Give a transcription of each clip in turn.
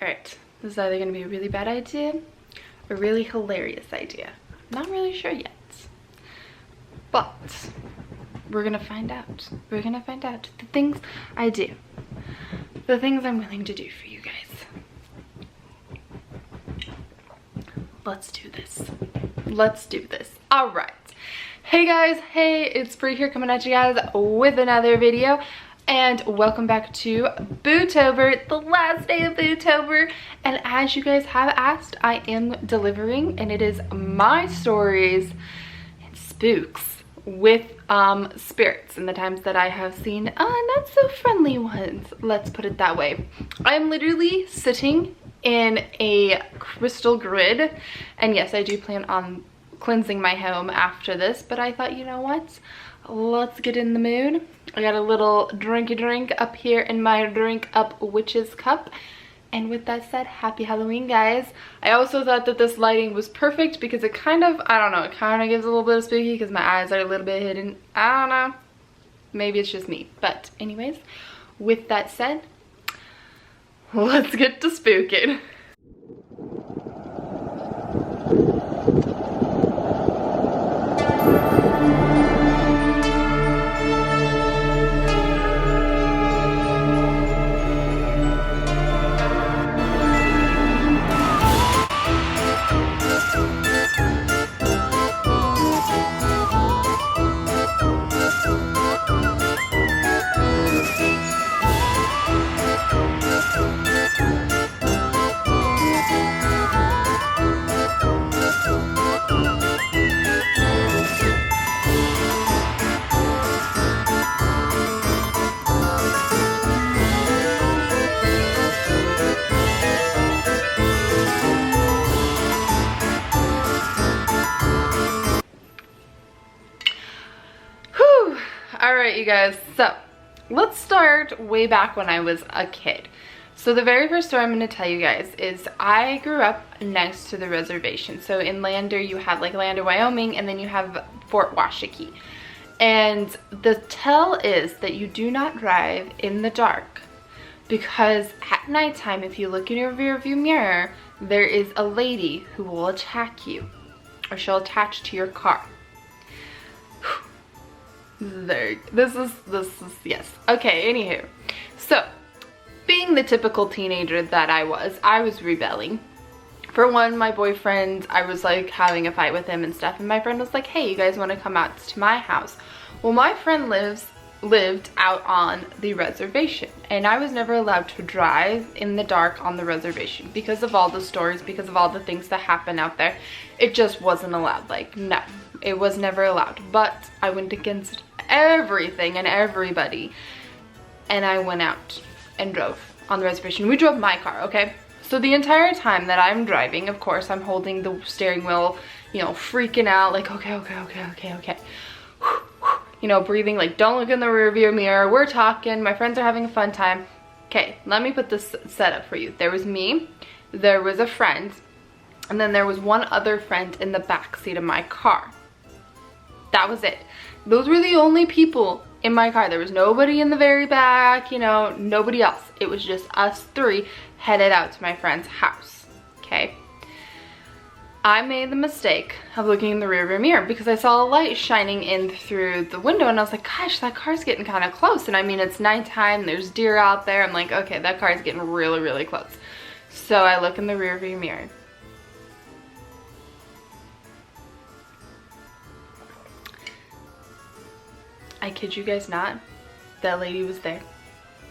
Alright, this is either going to be a really bad idea or a really hilarious idea. Not really sure yet. But we're going to find out. We're going to find out the things I do. The things I'm willing to do for you guys. Let's do this. Let's do this. Alright. Hey guys, hey, it's Bri here coming at you guys with another video. And welcome back to Bootober, the last day of Bootober. And as you guys have asked, I am delivering, and it is my stories and spooks with spirits and the times that I have seen not so friendly ones, let's put it that way. I'm literally sitting in a crystal grid, and yes, I do plan on cleansing my home after this, but I thought, you know what, let's get in the mood. I got a little drinky drink up here in my drink up witch's cup. And with that said, happy Halloween, guys. I also thought that this lighting was perfect because it kind of, I don't know, it kind of gives a little bit of spooky because my eyes are a little bit hidden. I don't know. Maybe it's just me. But anyways, with that said, let's get to spooking. Alright, you guys, so let's start way back when I was a kid. So the very first story I'm going to tell you guys is I grew up next to the reservation. So in Lander, you have like Lander, Wyoming, and then you have Fort Washakie. And the tell is that you do not drive in the dark because at nighttime, if you look in your rear view mirror, there is a lady who will attack you, or she'll attach to your car. This is yes. Okay, anywho. So, being the typical teenager that I was rebelling. For one, my boyfriend, I was like having a fight with him and stuff, and my friend was like, hey, you guys want to come out to my house? Well, my friend lived out on the reservation, and I was never allowed to drive in the dark on the reservation because of all the stories, because of all the things that happen out there. It just wasn't allowed. Like, no, it was never allowed. But I went against everything and everybody, and I went out and drove on the reservation. We drove my car, okay? So the entire time that I'm driving, of course, I'm holding the steering wheel, you know, freaking out, like, okay. You know, breathing, like, don't look in the rear view mirror. We're talking. My friends are having a fun time. Okay, let me put this setup for you. There was me, there was a friend, and then there was one other friend in the back seat of my car. That was it. Those were the only people in my car. There was nobody in the very back, you know, nobody else. It was just us three headed out to my friend's house, okay? I made the mistake of looking in the rearview mirror because I saw a light shining in through the window, and I was like, gosh, that car's getting kind of close. And I mean, it's nighttime, there's deer out there. I'm like, okay, that car's getting really, really close. So I look in the rearview mirror. I kid you guys not, that lady was there.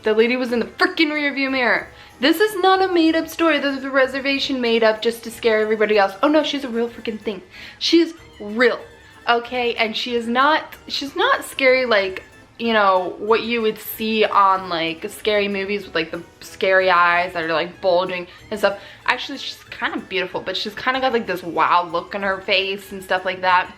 The lady was in the freaking rear view mirror. This is not a made up story that the reservation made up just to scare everybody else. Oh no, she's a real freaking thing. She's real, okay? And she's not scary like, you know, what you would see on like scary movies with like the scary eyes that are like bulging and stuff. Actually, she's kind of beautiful, but she's kind of got like this wild look on her face and stuff like that.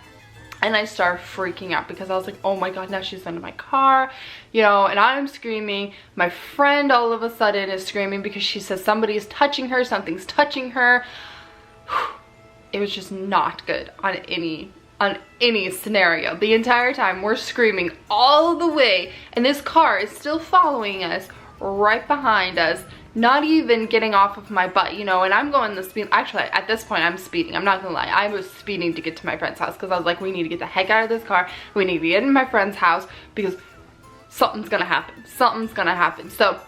And I started freaking out because I was like, oh my god, now she's under my car, you know, and I'm screaming. My friend all of a sudden is screaming because she says somebody is touching her, something's touching her. It was just not good on any scenario. The entire time we're screaming all the way, and this car is still following us right behind us, not even getting off of my butt, you know, and I'm going the speed. Actually, at this point, I'm speeding. I'm not gonna lie. I was speeding to get to my friend's house because I was like, we need to get the heck out of this car. We need to get in my friend's house because something's gonna happen. Something's gonna happen. So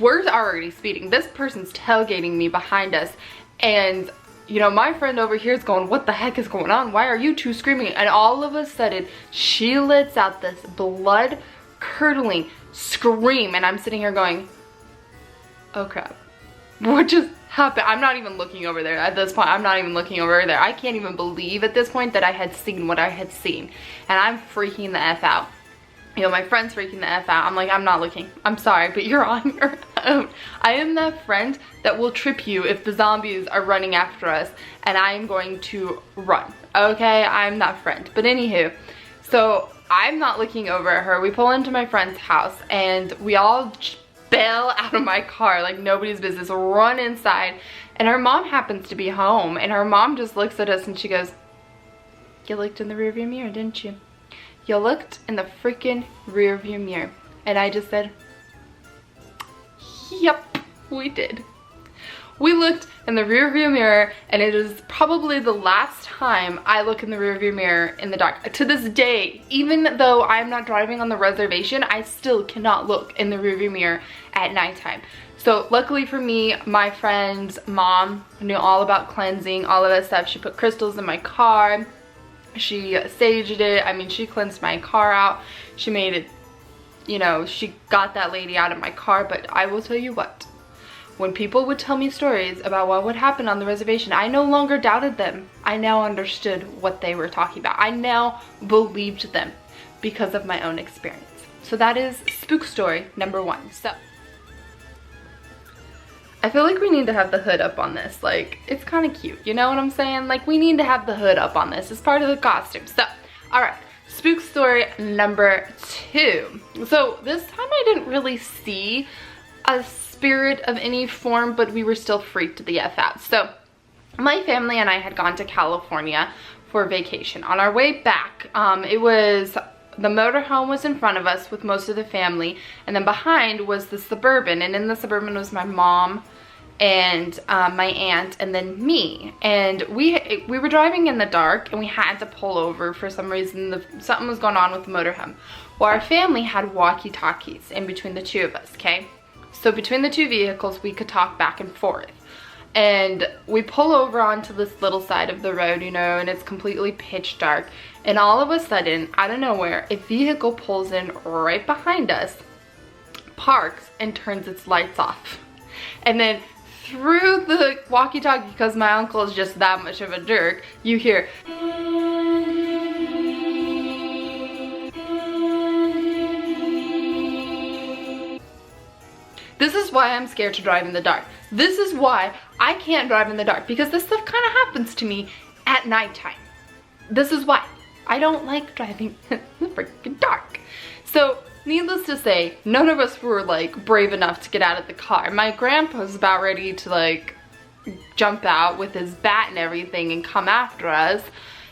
we're already speeding. This person's tailgating me behind us, and you know, my friend over here is going, what the heck is going on? Why are you two screaming? And all of a sudden, she lets out this blood curdling scream, and I'm sitting here going, oh crap, what just happened? I'm not even looking over there at this point. I'm not even looking over there. I can't even believe at this point that I had seen what I had seen, and I'm freaking the F out. You know, my friend's freaking the F out. I'm like, I'm not looking. I'm sorry, but you're on your own. I am that friend that will trip you if the zombies are running after us, and I am going to run. Okay, I'm that friend. But anywho, so I'm not looking over at her. We pull into my friend's house, and we all bail out of my car like nobody's business, run inside, and her mom happens to be home, and her mom just looks at us and she goes, you looked in the rearview mirror, didn't you? You looked in the freaking rear view mirror. And I just said, yep, we did. We looked in the rear view mirror, and it is probably the last time I look in the rear view mirror in the dark. To this day, even though I'm not driving on the reservation, I still cannot look in the rear view mirror at nighttime. So luckily for me, my friend's mom knew all about cleansing, all of that stuff. She put crystals in my car. She saged it. I mean, she cleansed my car out. She made it, you know, she got that lady out of my car. But I will tell you what, when people would tell me stories about what would happen on the reservation, I no longer doubted them. I now understood what they were talking about. I now believed them because of my own experience. So that is spook story number 1. So I feel like we need to have the hood up on this. Like, it's kind of cute, you know what I'm saying? Like, we need to have the hood up on this. It's part of the costume. So, alright, spook story number 2. So, this time I didn't really see a spirit of any form, but we were still freaked the F out. So, my family and I had gone to California for vacation. On our way back, the motorhome was in front of us with most of the family, and then behind was the Suburban, and in the Suburban was my mom and my aunt, and then me. And we were driving in the dark, and we had to pull over for some reason. Something was going on with the motorhome. Well, our family had walkie-talkies in between the two of us, okay? So between the two vehicles, we could talk back and forth. And we pull over onto this little side of the road, you know, and it's completely pitch dark. And all of a sudden, out of nowhere, a vehicle pulls in right behind us, parks, and turns its lights off. And then through the walkie-talkie, because my uncle is just that much of a jerk, you hear, this is why I'm scared to drive in the dark. This is why I can't drive in the dark, because this stuff kind of happens to me at nighttime. This is why I don't like driving in the freaking dark. So needless to say, none of us were like brave enough to get out of the car. My grandpa was about ready to like jump out with his bat and everything and come after us,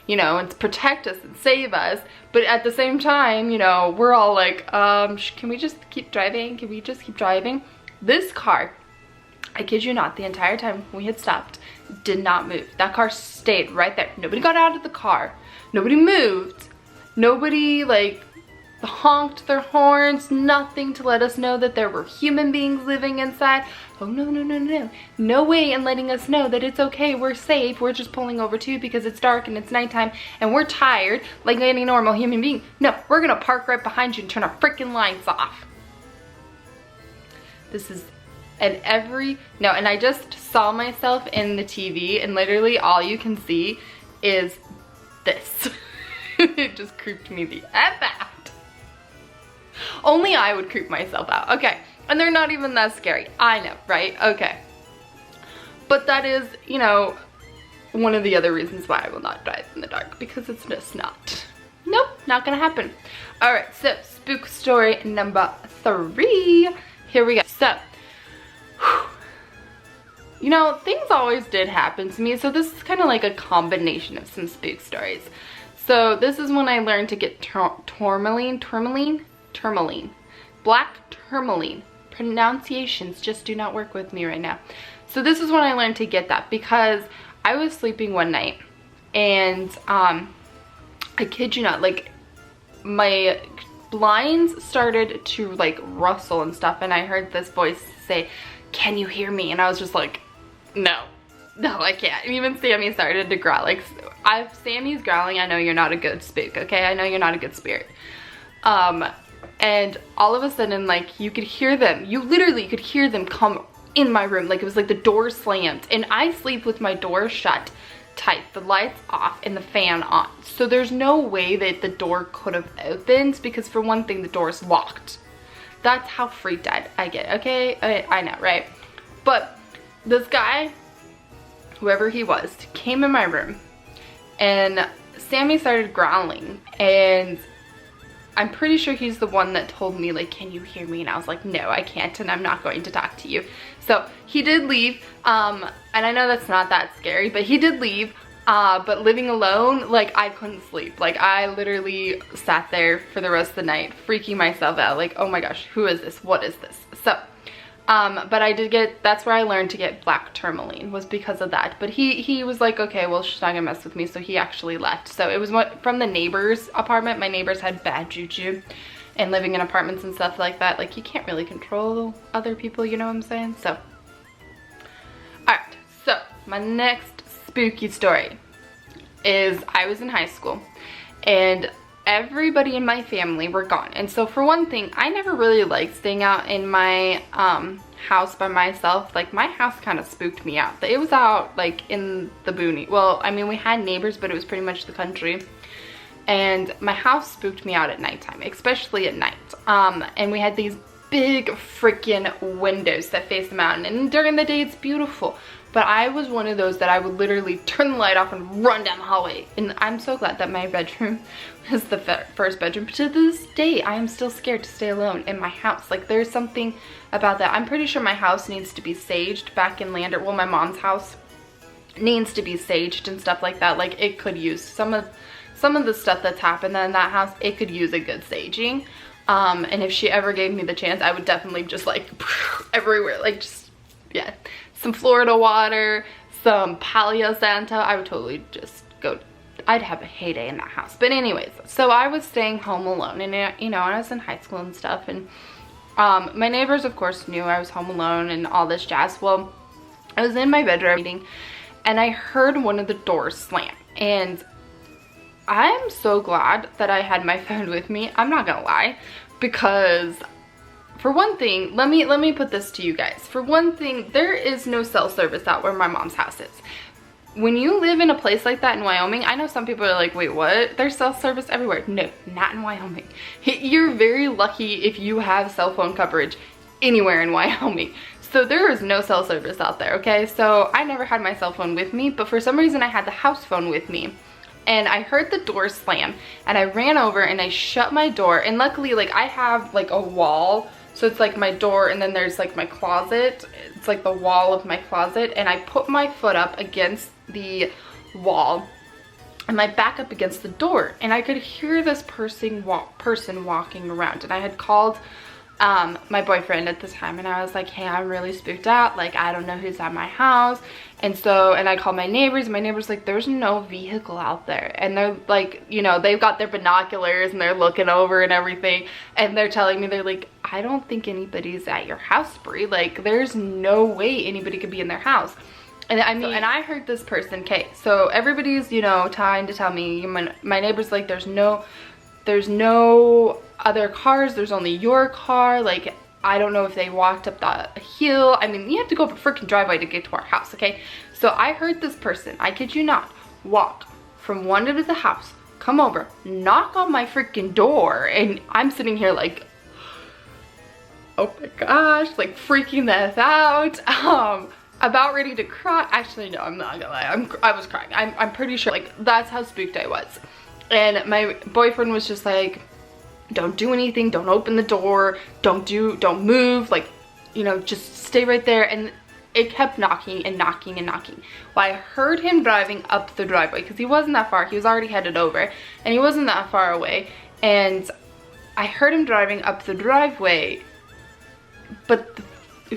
you know, and protect us and save us. But at the same time, you know, we're all like, can we just keep driving? Can we just keep driving? This car, I kid you not, the entire time we had stopped, did not move. That car stayed right there. Nobody got out of the car. Nobody moved. Nobody like honked their horns, nothing to let us know that there were human beings living inside. Oh no, no, no, no. No way in letting us know that it's okay, we're safe, we're just pulling over too because it's dark and it's nighttime and we're tired like any normal human being. No, we're gonna park right behind you and turn our freaking lights off. This is, and I just saw myself in the TV, and literally all you can see is this. It just creeped me the F out. Only I would creep myself out. Okay, and they're not even that scary. I know, right? Okay. But that is, you know, one of the other reasons why I will not drive in the dark, because it's just not. Nope, not gonna happen. All right, so spook story number 3. Here we go. So, you know, things always did happen to me, so this is kind of like a combination of some spook stories. So this is when I learned to get tourmaline, black tourmaline pronunciations just do not work with me right now. So this is when I learned to get that, because I was sleeping one night and I kid you not, like my blinds started to like rustle and stuff, and I heard this voice say, "Can you hear me?" And I was just like, no, I can't. And even Sammy started to growl. Like, if Sammy's growling, I know you're not a good spook, okay? I know you're not a good spirit. And all of a sudden, like, you could hear them. You literally could hear them come in my room. Like, it was like the door slammed. And I sleep with my door shut tight, the lights off, and the fan on. So there's no way that the door could have opened, because for one thing, the door's locked. That's how freaked out I get, okay? I know, right? But this guy, whoever he was, came in my room, and Sammy started growling, and I'm pretty sure he's the one that told me, like, "Can you hear me?" And I was like, "No, I can't, and I'm not going to talk to you." So he did leave, and I know that's not that scary, but he did leave. But living alone, like, I couldn't sleep. Like, I literally sat there for the rest of the night freaking myself out, like, oh my gosh, who is this? What is this? So but I did get, that's where I learned to get black tourmaline, was because of that. But he was like, okay, well, she's not gonna mess with me, so he actually left. So it was from the neighbor's apartment. My neighbors had bad juju, and living in apartments and stuff like that, like, you can't really control other people, you know what I'm saying? So, alright, so my next spooky story is, I was in high school, and everybody in my family were gone. And so for one thing, I never really liked staying out in my house by myself. Like, my house kind of spooked me out. It was out like in the boonies. Well, I mean, we had neighbors, but it was pretty much the country. And my house spooked me out at nighttime, especially at night. And we had these big freaking windows that face the mountain, and during the day it's beautiful. But I was one of those that I would literally turn the light off and run down the hallway. And I'm so glad that my bedroom was the first bedroom. But to this day, I am still scared to stay alone in my house. Like, there's something about that. I'm pretty sure my house needs to be saged back in Lander. Well, my mom's house needs to be saged and stuff like that. Like, it could use some of the stuff that's happened in that house. It could use a good saging. And if she ever gave me the chance, I would definitely just, like, everywhere. Like, just, yeah. Some Florida water, some Palo Santo. I would totally just go, I'd have a heyday in that house. But anyways, so I was staying home alone, and you know, I was in high school and stuff, and my neighbors of course knew I was home alone and all this jazz. Well, I was in my bedroom reading, and I heard one of the doors slam, and I'm so glad that I had my phone with me. I'm not gonna lie, because for one thing, let me put this to you guys. For one thing, there is no cell service out where my mom's house is. When you live in a place like that in Wyoming, I know some people are like, wait, what? There's cell service everywhere. No, not in Wyoming. You're very lucky if you have cell phone coverage anywhere in Wyoming. So there is no cell service out there, okay? So I never had my cell phone with me, but for some reason I had the house phone with me. And I heard the door slam, and I ran over and I shut my door. And luckily, like, I have like a wall. So it's like my door, and then there's like my closet. It's like the wall of my closet, and I put my foot up against the wall and my back up against the door, and I could hear this person walking around. And I had called my boyfriend at the time, and I was like, hey, I'm really spooked out, like, I don't know who's at my house. And I called my neighbors. My neighbors like, there's no vehicle out there, and they're like, you know, they've got their binoculars and they're looking over and everything, and they're telling me, they're like, I don't think anybody's at your house, Bri. Like, there's no way anybody could be in their house. And I mean, and I heard this person, okay, so everybody's, you know, trying to tell me, my neighbor's like, there's no other cars, there's only your car. Like, I don't know if they walked up the hill. I mean, you have to go up a freaking driveway to get to our house, okay? So I heard this person, I kid you not, walk from one end of the house, come over, knock on my freaking door, and I'm sitting here like, oh my gosh, like freaking the F out. About ready to cry. Actually, no, I'm not gonna lie. I was crying. I'm pretty sure, like, that's how spooked I was. And my boyfriend was just like, don't do anything, don't open the door, don't move, like, you know, just stay right there. And it kept knocking and knocking and knocking. Well, I heard him driving up the driveway, because he wasn't that far. He was already headed over, and he wasn't that far away. And I heard him driving up the driveway, but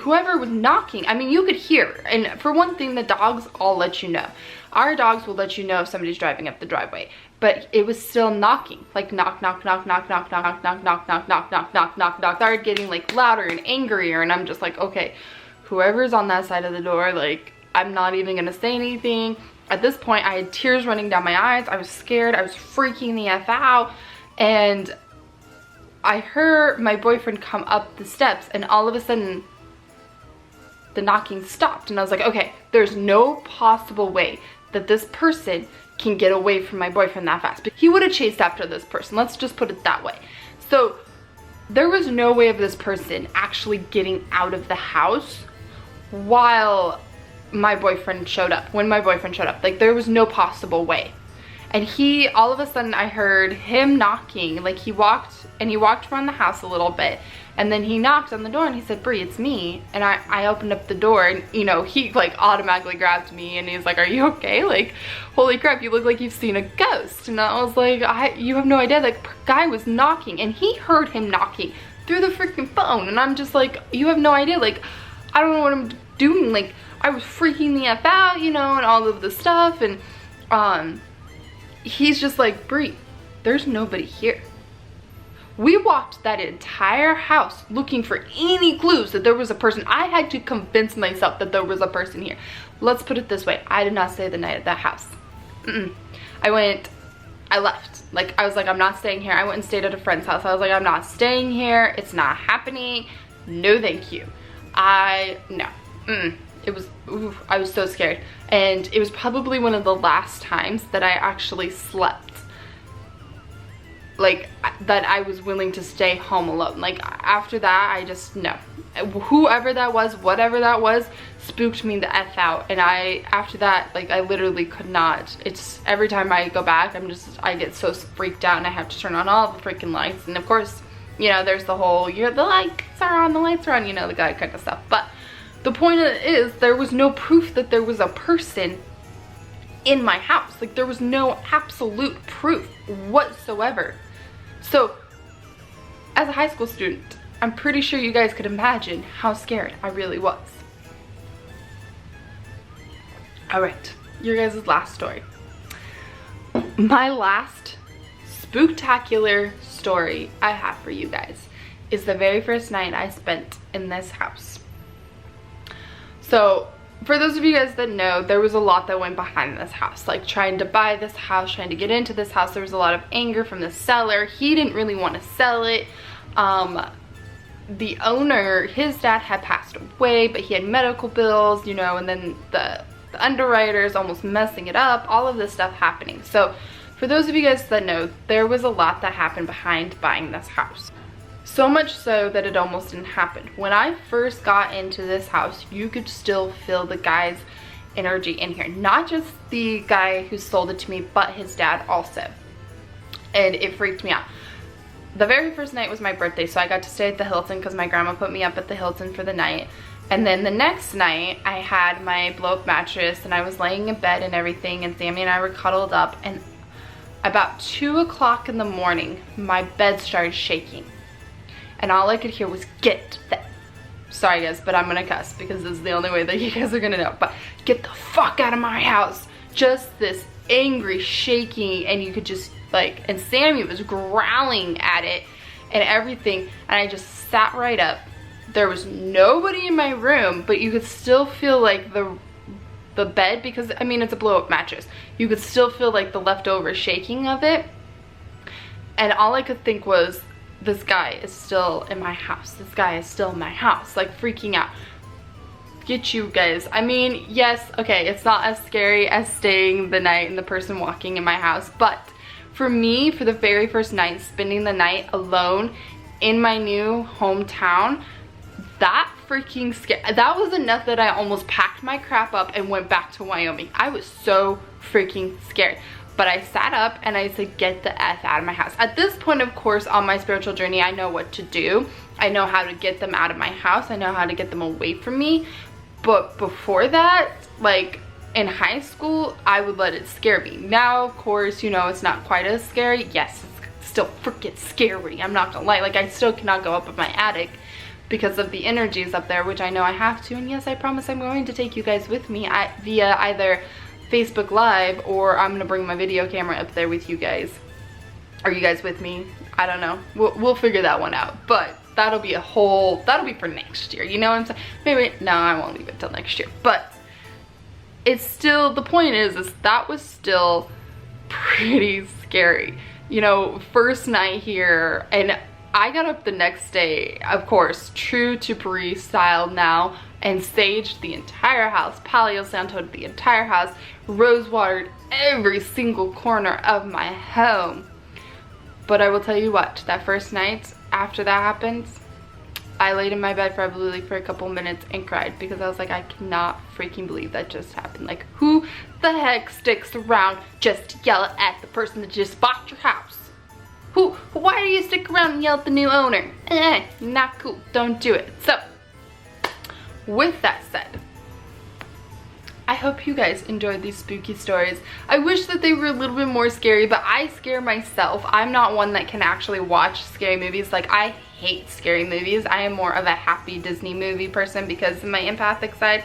whoever was knocking, I mean, you could hear. And for one thing, the dogs all let you know. Our dogs will let you know if somebody's driving up the driveway. But it was still knocking, like knock, knock, knock, knock, knock, knock, knock, knock, knock, knock, knock, knock, knock, knock, knock. Started getting like louder and angrier, and I'm just like, okay, whoever's on that side of the door, like, I'm not even gonna say anything. At this point, I had tears running down my eyes. I was scared. I was freaking the F out. And I heard my boyfriend come up the steps, and all of a sudden, the knocking stopped. And I was like, okay, there's no possible way that this person can get away from my boyfriend that fast. But he would have chased after this person. Let's just put it that way. So there was no way of this person actually getting out of the house while my boyfriend showed up, when my boyfriend showed up. Like, there was no possible way. And he, all of a sudden, I heard him knocking. Like, he walked around the house a little bit, and then he knocked on the door and he said, Bri, it's me. And I opened up the door, and you know, he like automatically grabbed me and he's like, are you okay? Like, holy crap, you look like you've seen a ghost. And I was like, you have no idea. Like, guy was knocking, and he heard him knocking through the freaking phone. And I'm just like, you have no idea. Like, I don't know what I'm doing. Like, I was freaking the F out, you know, and all of the stuff. And he's just like, Bri, there's nobody here. We walked that entire house looking for any clues that there was a person. I had to convince myself that there was a person here. Let's put it this way. I did not stay the night at that house. I left. Like, I was like, I'm not staying here. I went and stayed at a friend's house. I was like, I'm not staying here. It's not happening. No, thank you. No. It was, I was so scared. And it was probably one of the last times that I actually slept. Like, that I was willing to stay home alone. Like, after that, I just, no. Whoever that was, whatever that was, spooked me the F out. And after that, like, I literally could not. It's, every time I go back, I get so freaked out, and I have to turn on all the freaking lights. And of course, you know, there's the whole, the lights are on, the lights are on, you know, the guy kind of stuff. But the point of it is, there was no proof that there was a person in my house. Like, there was no absolute proof whatsoever. So, as a high school student, I'm pretty sure you guys could imagine how scared I really was. Alright, your guys' last story. My last spooktacular story I have for you guys is the very first night I spent in this house. So, for those of you guys that know, there was a lot that went behind this house. Like, trying to buy this house, trying to get into this house. There was a lot of anger from the seller. He didn't really want to sell it. The owner, his dad had passed away, but he had medical bills, you know, and then the underwriters almost messing it up. All of this stuff happening. So, for those of you guys that know, there was a lot that happened behind buying this house. So much so that it almost didn't happen. When I first got into this house, you could still feel the guy's energy in here. Not just the guy who sold it to me, but his dad also. And it freaked me out. The very first night was my birthday, so I got to stay at the Hilton because my grandma put me up at the Hilton for the night. And then the next night, I had my blow-up mattress, and I was laying in bed and everything, and Sammy and I were cuddled up, and about 2 o'clock in the morning, my bed started shaking. And all I could hear was, get the, sorry guys, but I'm gonna cuss because this is the only way that you guys are gonna know, but get the fuck out of my house. Just this angry shaking, and you could just like, and Sammy was growling at it and everything, and I just sat right up. There was nobody in my room, but you could still feel like the bed, because I mean, it's a blow-up mattress. You could still feel like the leftover shaking of it. And all I could think was, this guy is still in my house. This guy is still in my house. Like, freaking out. Get you guys. I mean, yes, okay, it's not as scary as staying the night and the person walking in my house. But for me, for the very first night, spending the night alone in my new hometown, that freaking scared. That was enough that I almost packed my crap up and went back to Wyoming. I was so freaking scared. But I sat up and I said, get the F out of my house. At this point, of course, on my spiritual journey, I know what to do. I know how to get them out of my house. I know how to get them away from me. But before that, like in high school, I would let it scare me. Now, of course, you know, it's not quite as scary. Yes, it's still freaking scary. I'm not gonna lie. Like, I still cannot go up in my attic because of the energies up there, which I know I have to. And yes, I promise I'm going to take you guys with me via either Facebook Live, or I'm gonna bring my video camera up there with you guys. Are you guys with me? I don't know. We'll figure that one out. But that'll be for next year. You know what I'm saying? Maybe, no, I won't leave it till next year. But it's still, the point is that was still pretty scary. You know, first night here, and I got up the next day, of course, true to Bri style now, and saged the entire house, Palo Santo'd the entire house, rose watered every single corner of my home. But I will tell you what, that first night after that happened, I laid in my bed probably for a couple minutes and cried, because I was like, I cannot freaking believe that just happened. Like, who the heck sticks around just to yell at the person that just bought your house? Why do you stick around and yell at the new owner? Not cool, don't do it. So, with that said, I hope you guys enjoyed these spooky stories. I wish that they were a little bit more scary, but I scare myself. I'm not one that can actually watch scary movies. Like, I hate scary movies. I am more of a happy Disney movie person, because in my empathic side,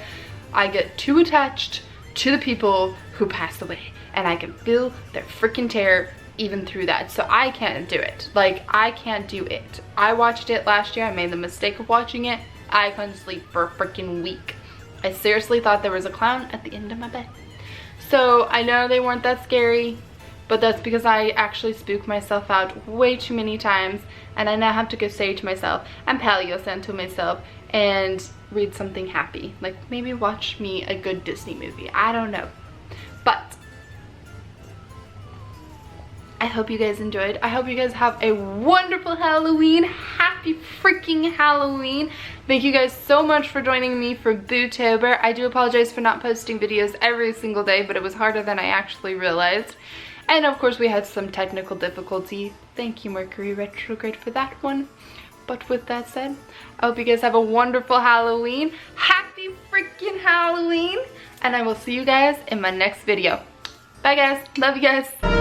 I get too attached to the people who passed away, and I can feel their freaking terror even through that. So I can't do it. Like, I can't do it. I watched it last year. I made the mistake of watching it. I couldn't sleep for a freaking week. I seriously thought there was a clown at the end of my bed. So I know they weren't that scary, but that's because I actually spook myself out way too many times, and I now have to go say to myself and Palo Santo myself and read something happy. Like, maybe watch me a good Disney movie. I don't know. But I hope you guys enjoyed. I hope you guys have a wonderful Halloween. Happy freaking Halloween. Thank you guys so much for joining me for Bootober. I do apologize for not posting videos every single day, but it was harder than I actually realized. And of course we had some technical difficulty. Thank you, Mercury retrograde, for that one. But with that said, I hope you guys have a wonderful Halloween. Happy freaking Halloween. And I will see you guys in my next video. Bye guys. Love you guys.